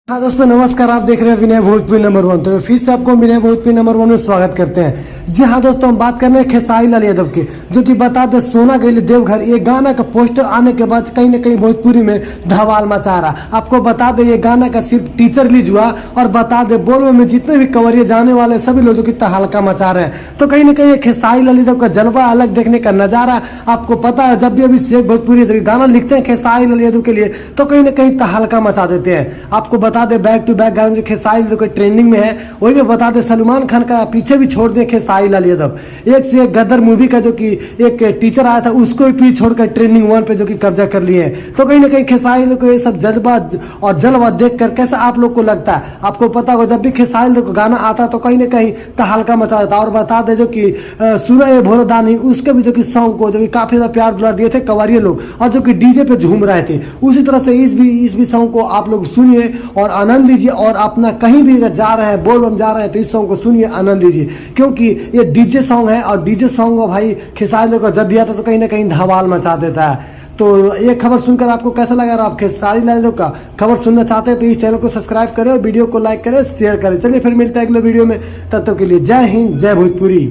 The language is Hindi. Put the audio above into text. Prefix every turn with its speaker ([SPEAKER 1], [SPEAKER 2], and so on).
[SPEAKER 1] हाँ दोस्तों नमस्कार, आप देख रहे हैं विनय भोजपुरी नंबर 1। तो फिर से आपको विनय भोजपुरी नंबर 1 में स्वागत करते हैं। जी हाँ दोस्तों, हम बात कर रहे हैं खेसारी लाल यादव की, जो कि बता दे सोना गई देवघर, ये गाना का पोस्टर आने के बाद कहीं न कहीं भोजपुरी में धमाल मचा रहा। आपको बता दे ये गाना का सिर्फ टीजर रिलीज हुआ और बता दे बोलबम में जितने भी कंवरिये जाने वाले सभी लोगों की तहलका मचा रहे हैं। तो कहीं न कहीं खेसारी लाल यादव का जलवा अलग देखने का नजारा आपको पता है। जब भी अभी शेख भोजपुरी गाना लिखते हैं खेसारी लाल यादव के लिए तो कहीं न कहीं तहलका मचा देते हैं। आपको बता दे बैक टू बैक गाना जो खेसारी लाल यादव ट्रेंडिंग में है, वही में बता दे सलमान खान का पीछे भी छोड़ दे खेसारी लाल यादव। एक से एक गदर मूवी का जो कि एक टीचर आया था उसको भी पीछे छोड़कर ट्रेंडिंग 1 पे जो कि कब्जा कर लिए हैं। तो कहीं ना कहीं खेसारी लाल को ये सब जज्बा और जलवा देख कर कैसा आप लोग को लगता है? आपको पता होगा जब भी खेसारी लाल को गाना आता तो कहीं ना कहीं तहलका मचा देता। और बता दे जो कि सुना ये भोरदानी उसके भी जो कि सॉन्ग को जो कि काफी ज्यादा प्यार दुलार दिए थे कंवरिये लोग और जो कि डीजे पे झूम रहे थे। उसी तरह से इस भी सॉन्ग को आप लोग सुनिए और आनंद लीजिए। और अपना कहीं भी अगर जा रहे हैं बोलबम जा रहे हैं तो इस सॉन्ग को सुनिए, आनंद लीजिए, क्योंकि ये डीजे सॉन्ग है और डीजे सॉन्ग भाई खेसारी लाल को जब भी आता तो कहीं ना कहीं धमाल मचा देता है। तो ये खबर सुनकर आपको कैसा लगा? और आप खेसारी लाल यादव का खबर सुनना चाहते हैं तो इस चैनल को सब्सक्राइब करें और वीडियो को लाइक करें, शेयर करें। चलिए फिर मिलते हैं अगले वीडियो में, तब तक के लिए जय हिंद, जय भोजपुरी।